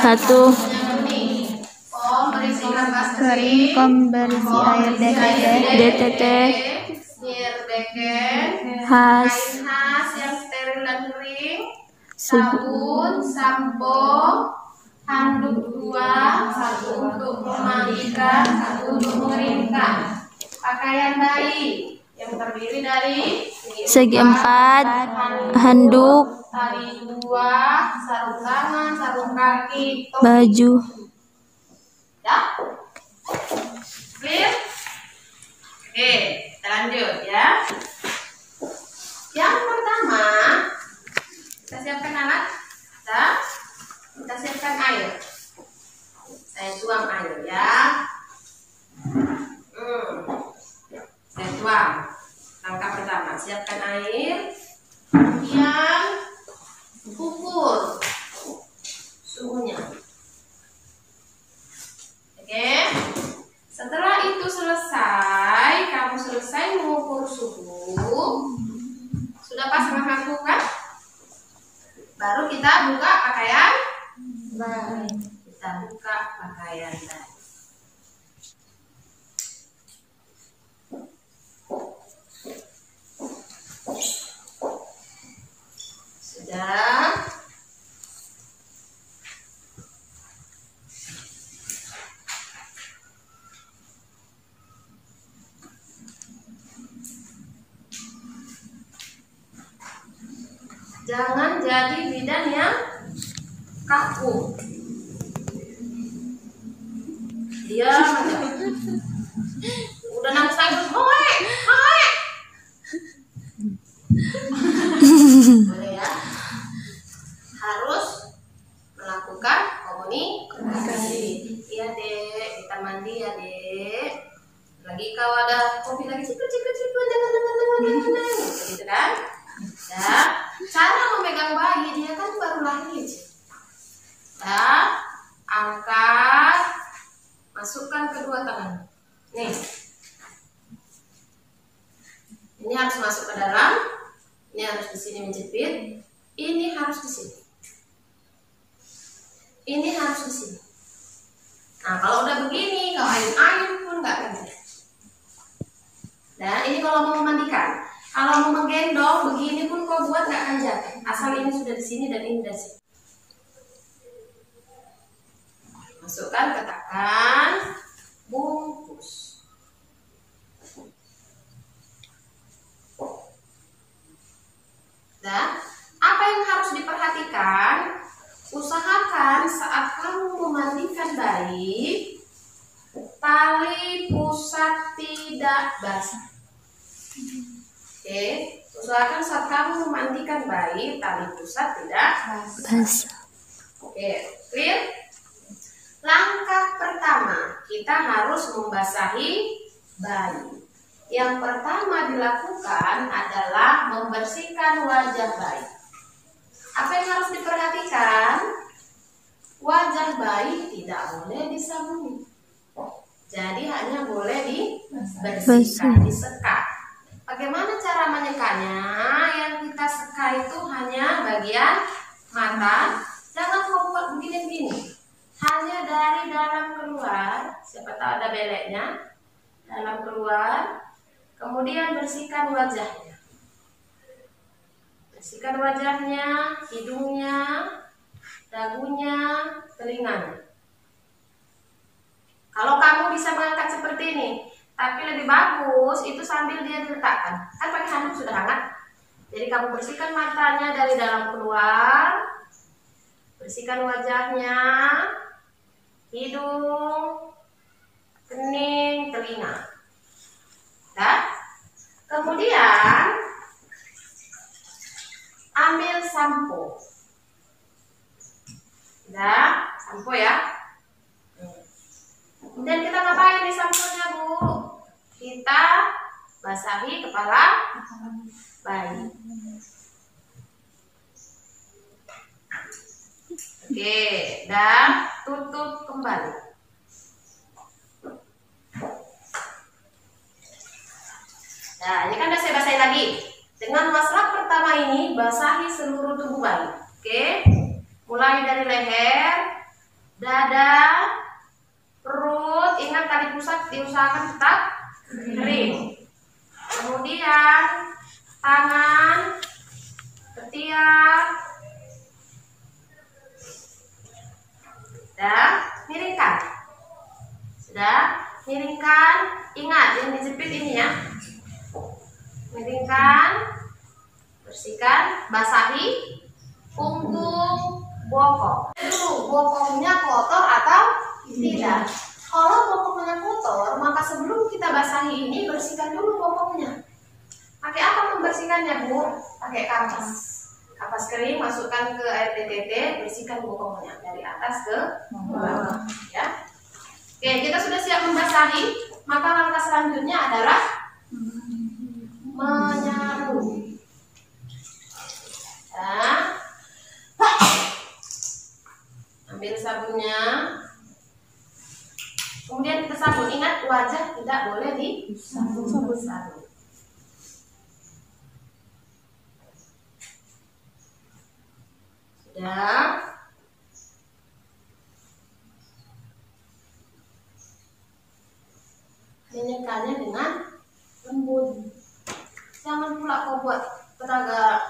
1. Kering, kom berisi air DTT khas kain khas yang steril dan kering, Segi- sabun, sampo, handuk 2, 1 untuk memandikan, 1 untuk mengeringkan. Pakaian bayi yang terdiri dari segi 4, handuk, tali 2, sarung tangan, sarung kaki, topi. baju. Ya? Clear? Oke, kita lanjut ya. Yang pertama, kita siapkan alat. Kita siapkan air. Saya tuang air ya. Saya tuang. Langkah pertama, siapkan air. Kemudian ukur suhunya. Oke. Setelah itu selesai, kamu selesai mengukur suhu. Sudah pasang handuk kan? Baru kita buka pakaian bayi. Kita buka pakaian bayi. Sudah. Jangan jadi bidan yang kaku. Dia udah nangis lagi, hoe. Boleh ya? Harus melakukan komunikasi. Iya dek, kita mandi ya dek. Lagi kau ada kopi lagi ciput gitu kan? Ya, cara memegang bayi dia kan baru lahir. Ya, angkat, masukkan kedua tangan. Nih, ini harus masuk ke dalam. Ini harus di sini menjepit. Ini harus di sini. Ini harus di sini. Nah, kalau udah begini, kalau ayun-ayun pun nggak kerja. Dan ini kalau mau memandikan. Kalau mau menggendong begini pun kau buat nggak akan jatuh. Asal ini sudah di sini dan ini dari sini. Masukkan, ketakkan, bungkus. Dan apa yang harus diperhatikan? Usahakan saat kamu memandikan bayi, tali pusat tidak basah. Oke, usahakan saat kamu memandikan bayi, tali pusat tidak Basah. Oke, clear? Langkah pertama, kita harus membasahi bayi. Yang pertama dilakukan adalah membersihkan wajah bayi. Apa yang harus diperhatikan? Wajah bayi tidak boleh disabuni. Jadi hanya boleh dibersihkan, disekat. Bagaimana cara menyekanya? Yang kita seka itu hanya bagian mata. Jangan kau buat begini-begini. Hanya dari dalam keluar. Siapa tahu ada beleknya. Dalam keluar. Kemudian bersihkan wajahnya. Bersihkan wajahnya, hidungnya, dagunya, telinganya. Kalau kamu bisa mengangkat seperti ini, tapi lebih bagus itu sambil dia diletakkan. Kan pakai handuk sudah hangat. Jadi kamu bersihkan matanya dari dalam keluar, bersihkan wajahnya, hidung, kening, telinga. Nah, kemudian ambil sampo. Nah, sampo ya. Kemudian kita ngapain nih samponya, Bu? Kita basahi kepala bayi. Oke, dan tutup kembali. Nah, ini kan udah saya basahi lagi. Dengan masalah pertama ini, basahi seluruh tubuh bayi. Oke, mulai dari leher, dada, perut, ingat tali pusat diusahakan tetap kering. Kemudian tangan, ketiak, dan miringkan. Sudah, miringkan. Ingat yang dijepit ini ya. Miringkan, bersihkan, basahi punggung bokong. Dulu bokongnya kotor atau tidak? Kalau bokongnya kotor, maka sebelum kita basahi ini bersihkan dulu bokongnya. Pakai apa membersihkannya, Bu? Pakai kapas. Kapas kering, masukkan ke air TTT, bersihkan bokongnya dari atas ke bawah. Ya. Oke, kita sudah siap membasahi, maka langkah selanjutnya adalah menyapu. Ya. Ambil sabunnya. Kemudian kita sabun. Ingat, wajah tidak boleh disabun. Sudah. Menyekanya dengan lembut. Jangan pula kau buat tenaga.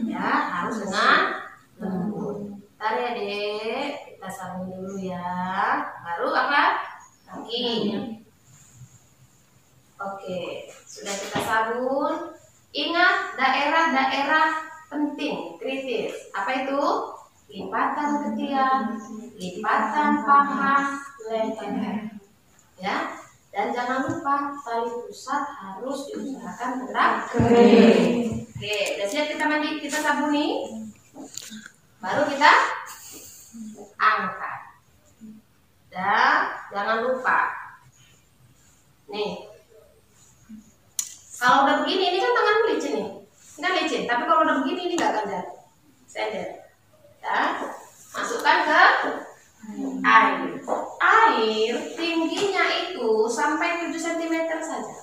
Ya, harus dengan lembut. Tarik adik, kita sabun dulu ya. Baru apa? Kaki. Oke, sudah kita sabun. Ingat daerah-daerah penting, kritis. Apa itu? Lipatan ketiak, lipatan paha, leher. Ya, dan jangan lupa tali pusat harus diusahakan tetap kering. Oke, udah siap kita mandi, kita sabuni. Baru kita angkat. Dan jangan lupa. Nih. Kalau udah begini, ini kan tangan licin nih. Ini kan licin, tapi kalau udah begini ini nggak akan jadi. Sender. Ya. Masukkan ke air. Air tingginya itu sampai 7 cm saja.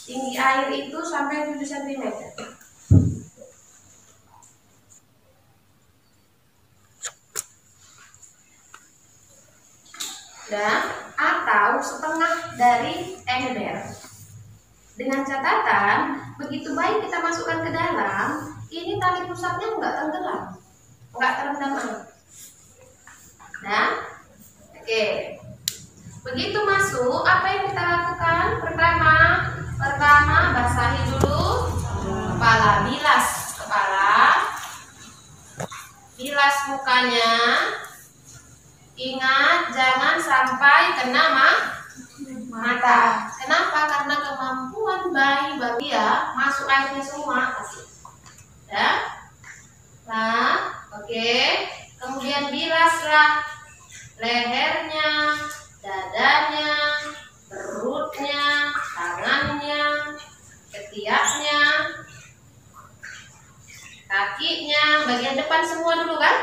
Tinggi air itu sampai 7 cm. Dan atau setengah dari ember. Dengan catatan, begitu baik kita masukkan ke dalam, ini tali pusatnya nggak tenggelam, nggak terendam air. Nah, oke. Begitu masuk, apa yang kita lakukan? Pertama basahi dulu kepala, bilas kepala, bilas mukanya. Ingat, jangan sampai kena mata. Kenapa? Karena kemampuan bayi dia masuk airnya semua. Ya. Nah, oke. Kemudian bilaslah lehernya, dadanya, perutnya, tangannya, ketiaknya, kakinya, bagian depan semua dulu kan?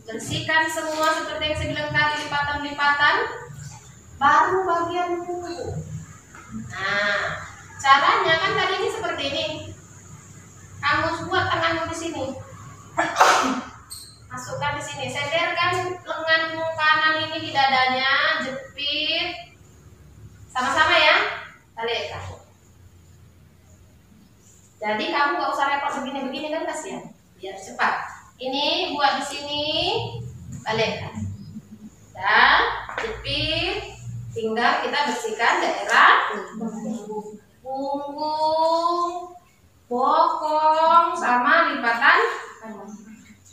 Bersihkan semua seperti yang saya bilang tadi, lipatan-lipatan. Baru bagian punggung. Nah, caranya kan tadi ini seperti ini. Kamu buat tanganmu di sini. Masukkan di sini. Senderkan lenganmu kanan ini di dadanya, jepit. Sama-sama ya. Tarik. Jadi kamu nggak usah repot begini-begini kan, kasihan. Biar cepat. Ini buat di sini, balikkan. Dan jepit. Tinggal kita bersihkan daerah punggung, bokong, sama lipatan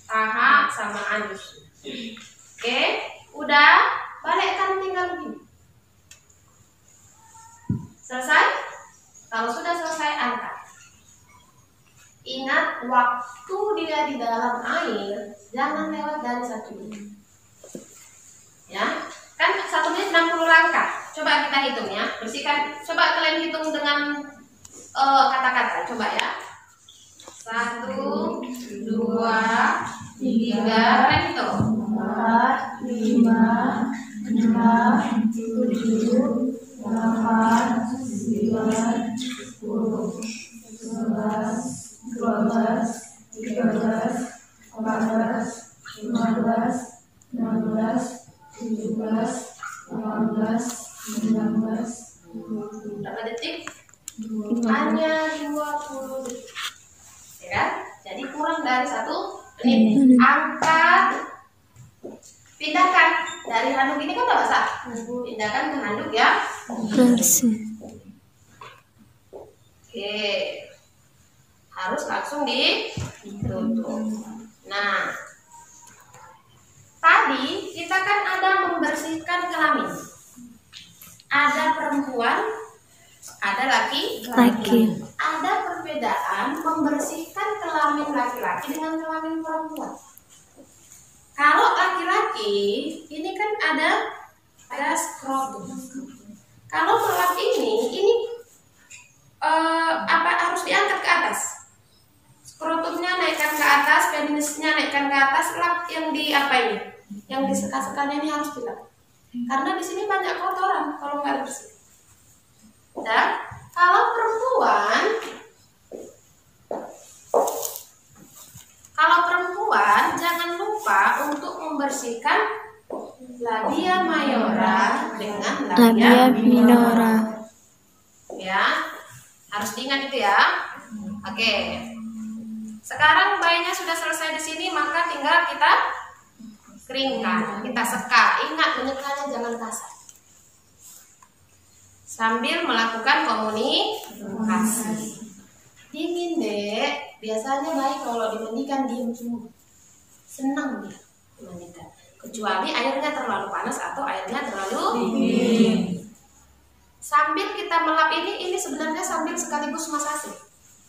paha sama anus. Oke, udah, balikkan tinggal begini. Selesai? Kalau sudah selesai, angkat. Ingat, waktu dia di dalam air jangan lewat dari 1 menit. Ya. Kan 1 menit 60 langkah. Coba kita hitung ya. Bersihkan. Coba kalian hitung dengan kata-kata. Coba ya. 1, 2, 3. Kalian hitung. 4, 5, 6, 7, 8, 9, 10, 11, 12, 13, 14, 15, Berapa detik? Hanya 20 detik. Ya kan? Jadi kurang dari 1 menit. Angkat, pindahkan dari handuk ini kan udah basah. Pindahkan ke handuk ya. bersih. Oke, harus langsung ditutup. Nah, tadi kita kan ada membersihkan kelamin. Ada perempuan, ada laki. Ada perbedaan membersihkan kelamin laki-laki dengan kelamin perempuan. Kalau laki-laki, ini kan ada skrotum. Kalau melap ini harus diangkat ke atas. Skrotumnya naikkan ke atas, penisnya naikkan ke atas, lap yang di ini, yang di seka-sekanya ini harus dilap. Karena di sini banyak kotoran kalau nggak bersih. Dan kalau perempuan jangan lupa untuk membersihkan labia mayora dengan labia minora. Ya, harus diingat itu ya. Oke. Sekarang bayinya sudah selesai di sini, maka tinggal kita keringkan, kita seka. Ingat menyekanya jangan kasar. Sambil melakukan komunikasi. Dingin, Dek. Biasanya bayi kalau dimandikan diem semua. Senang dia dimandikan. Kecuali airnya terlalu panas atau airnya terlalu dingin. Sambil kita melap ini sebenarnya sambil sekaligus masase.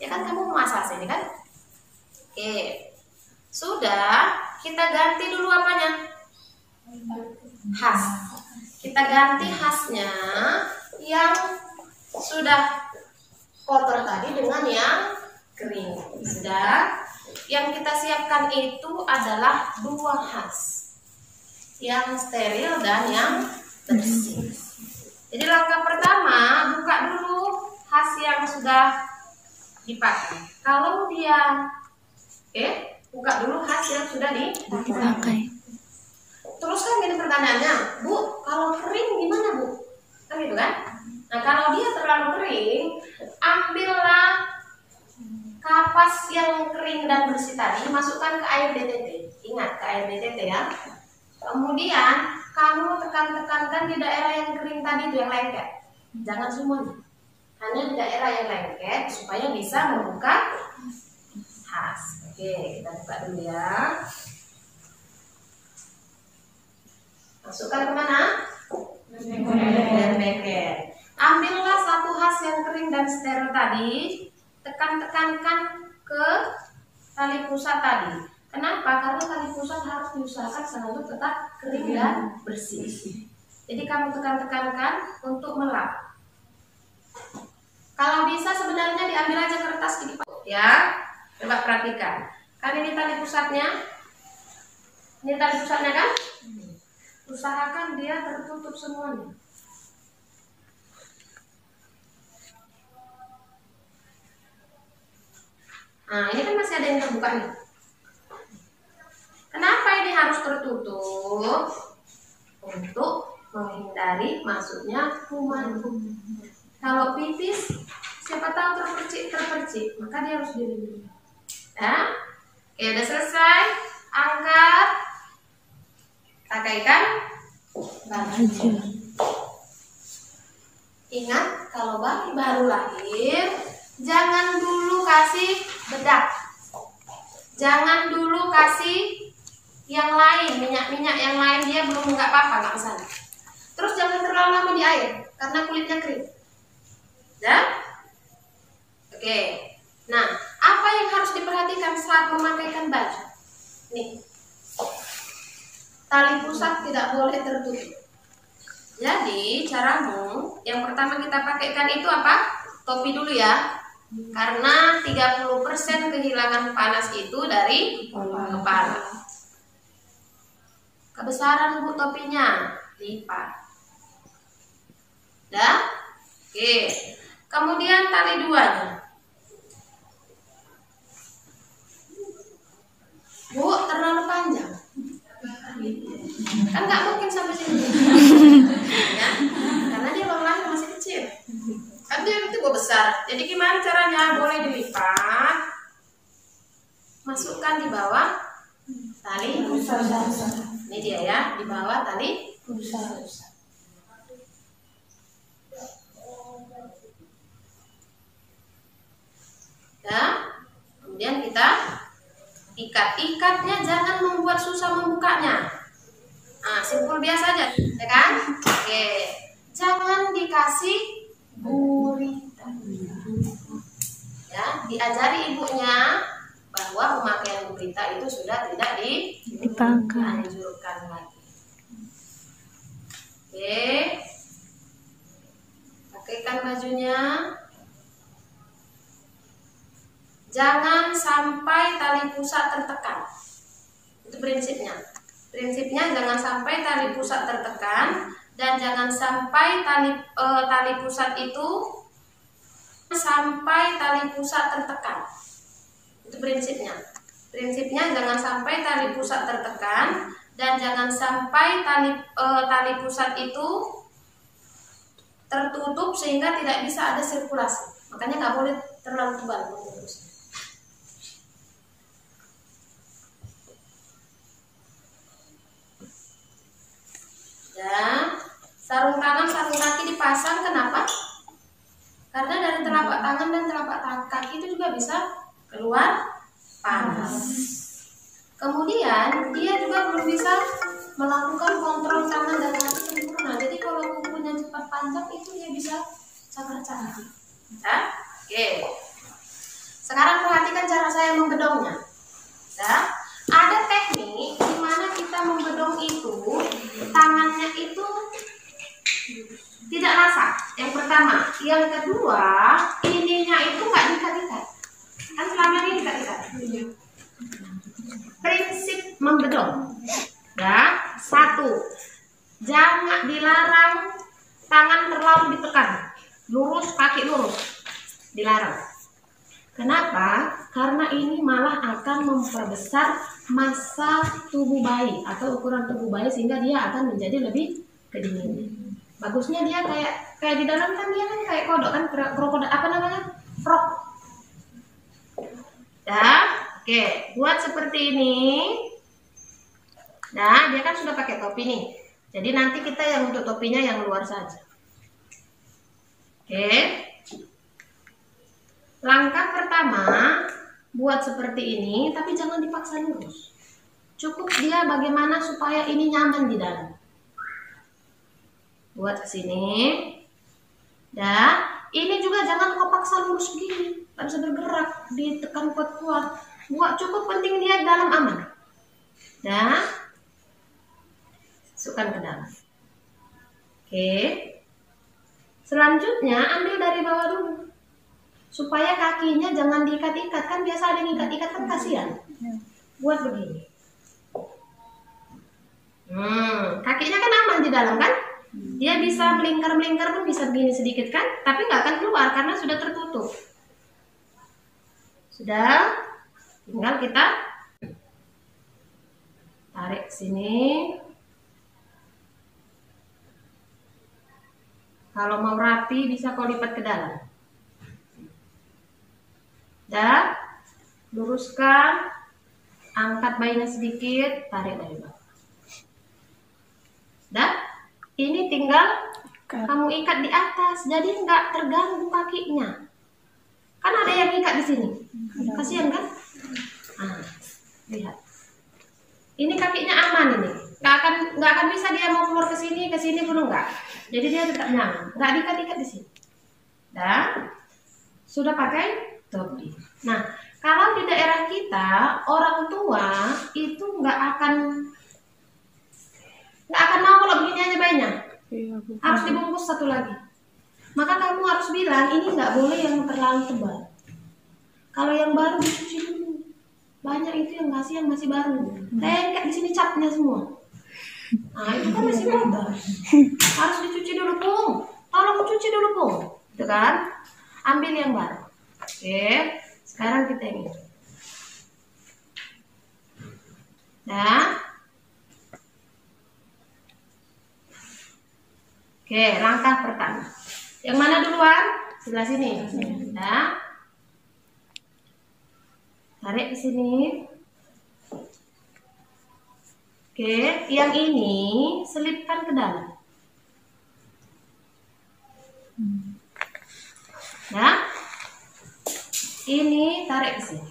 Ya kan kamu masase ini kan? Oke. Sudah, kita ganti dulu apanya? Khas. Kita ganti khasnya yang sudah kotor tadi dengan yang kering. Sudah. Yang kita siapkan itu adalah 2 khas. Yang steril dan yang bersih. Jadi langkah pertama, buka dulu khas yang sudah dipakai. Kalau dia buka dulu khas yang sudah dipakai. Terus kan gini pertanyaannya, Bu, kalau kering gimana, Bu? Kan gitu kan? Nah, kalau dia terlalu kering, ambillah kapas yang kering dan bersih tadi, masukkan ke air DTT. Ingat, ke air DTT ya. Kemudian kamu tekan-tekankan di daerah yang kering tadi itu yang lengket. Jangan semuanya. Hanya di daerah yang lengket supaya bisa membuka khas. Oke, kita buka dulu ya. Masukkan kemana? Beken. Ambillah 1 khas yang kering dan steril tadi, tekan-tekankan ke tali pusat tadi. Kenapa? Karena tali pusat harus diusahakan selalu tetap kering dan bersih. Jadi kamu tekan-tekankan untuk melap. Kalau bisa sebenarnya diambil aja kertas sedikit ya. Coba perhatikan. Kan ini tali pusatnya. Ini tali pusatnya kan? Usahakan dia tertutup semuanya. Nah, ini kan masih ada yang terbuka nih. Kenapa ini harus tertutup? Untuk menghindari masuknya kuman. Kalau pipis, siapa tahu terpercik, maka dia harus dilindungi. Ya, oke, udah selesai. Angkat, pakaikan baju. Ingat, kalau bayi baru lahir, jangan dulu kasih bedak. Jangan dulu kasih yang lain, minyak-minyak yang lain, dia belum nggak apa-apa, nggak kesana. Terus jangan terlalu lama di air, karena kulitnya kering. Ya? Oke. Nah, apa yang harus diperhatikan saat memakaikan baju? Nih, tali pusat tidak boleh tertutup. Jadi, caramu, yang pertama kita pakaikan itu apa? Topi dulu ya. Karena 30% kehilangan panas itu dari kepala. Kebesaran Bu topinya, lipat. Dah? Oke. Kemudian tali 2-nya. Bu, terlalu panjang. Kan nggak mungkin sampai sini. Ya, karena dia baru lahir masih kecil. Kan dia itu besar. Jadi gimana caranya? Boleh dilipat, masukkan di bawah tali pusar. Ini dia ya, di bawah tali pusar. Ya, kemudian kita ikat-ikatnya, jangan membuat susah membukanya. Nah, simpul biasa aja, ya kan? Oke, jangan dikasih gurita. Ya, diajari ibunya bahwa pemakaian gurita itu sudah tidak dianjurkan lagi. Oke, pakaikan bajunya. Jangan sampai tali pusat tertekan. Itu prinsipnya. Prinsipnya jangan sampai tali pusat tertekan, dan jangan sampai tali pusat itu tertekan. Itu prinsipnya. Prinsipnya jangan sampai tali pusat tertekan, dan jangan sampai tali pusat itu tertutup sehingga tidak bisa ada sirkulasi. Makanya nggak boleh terlalu tebal pengurusnya. Ya, sarung tangan, sarung kaki dipasang. Kenapa? Karena dari telapak tangan dan telapak kaki itu juga bisa keluar panas. Kemudian dia juga belum bisa melakukan kontrol tangan dan kaki sempurna. Jadi kalau kukunya cepat panjang itu dia bisa cakar-cakar. Ya, oke. Sekarang perhatikan cara saya membedongnya. Ya, ada teknik di mana kita membedong itu tangannya itu tidak rasa. Yang pertama, yang kedua, ininya itu nggak diikat-ikat. Kan selama ini diikat-ikat. Prinsip membedong. Ya, 1, jangan dilarang tangan terlalu ditekan. Lurus, kaki lurus. Dilarang. Kenapa? Karena ini malah akan memperbesar massa tubuh bayi atau ukuran tubuh bayi, sehingga dia akan menjadi lebih kedinginan. Bagusnya dia kayak di dalam kan dia kan kayak kodok kan, krokodil apa namanya? Frog. Ya, oke, buat seperti ini. Nah, dia kan sudah pakai topi nih. Jadi nanti kita yang untuk topinya yang luar saja. Oke. Langkah pertama, buat seperti ini, tapi jangan dipaksa lurus. Cukup dia bagaimana supaya ini nyaman di dalam. Buat ke sini. Dan ini juga jangan kau paksa lurus begini, tak bisa bergerak, ditekan kuat-kuat. Buat cukup penting dia dalam aman. Dan masukkan ke dalam. Oke. Selanjutnya ambil dari bawah dulu. Supaya kakinya jangan diikat-ikat, kan biasa ada yang ikat-ikat kan kasihan. Buat begini. Kakinya kan aman di dalam kan? Dia bisa melingkar-melingkar pun bisa begini sedikit kan? Tapi nggak akan keluar karena sudah tertutup. Sudah, tinggal kita tarik sini. Kalau mau rapi bisa kau lipat ke dalam. Dan luruskan, angkat bayinya sedikit, tarik dari bawah. Dan ini tinggal kamu ikat di atas, jadi nggak terganggu kakinya. Kan ada yang ikat di sini, kasihan kan? Nah, lihat. Ini kakinya aman ini, nggak akan bisa dia mau keluar ke sini pun enggak. Jadi dia tetap nyaman, nggak diikat-ikat di sini. Dan sudah pakai topi. Nah, kalau di daerah kita orang tua itu nggak akan mau kalau begini aja bayinya. Harus dibungkus satu lagi. Maka kamu harus bilang ini nggak boleh yang terlalu tebal. Kalau yang baru dicuci dulu. Banyak itu yang masih baru. Kayak di sini capnya semua. Nah itu kan masih muda. Harus dicuci dulu Pung. Tolong cuci dulu Pung. Itu kan? Ambil yang baru. Oke. Sekarang kita ini. Nah. Oke, langkah pertama. Yang mana duluan? Sebelah sini. Nah, tarik ke sini. Oke, yang ini selipkan ke dalam. Nah, ini tarik ke sini.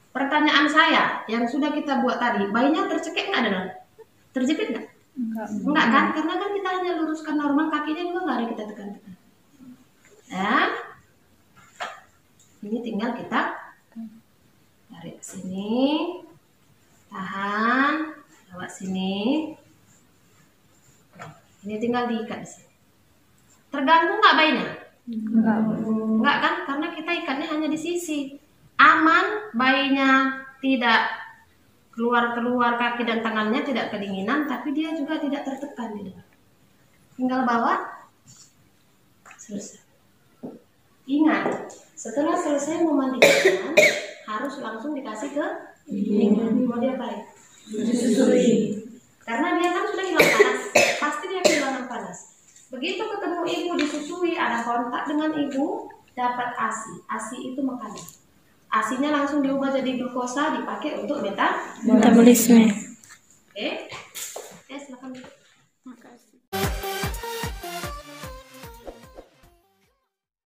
Pertanyaan saya yang sudah kita buat tadi, bayinya tercekik nggak dalam? Terjepit nggak? Enggak kan? Karena kan kita hanya luruskan normal, kakinya juga nggak ada kita tekan-tekan. Nah, ini tinggal kita tarik ke sini, tahan, bawa sini. Ini tinggal diikat di sini. Terganggu nggak bayinya? Enggak kan? Karena kita ikatnya hanya di sisi. Aman, bayinya tidak keluar kaki dan tangannya tidak kedinginan, tapi dia juga tidak tertekan di dalam. Tinggal bawa, selesai. Ingat, setelah selesai memandikan, harus langsung dikasih ke dingin. Mau diapain? Disusui. Karena dia kan sudah hilang panas, pasti dia kehilangan panas. Begitu ketemu ibu disusui, ada kontak dengan ibu, dapat ASI. ASI itu makanan. ASINya langsung diubah jadi glukosa, dipakai untuk metabolisme. Oke, silakan.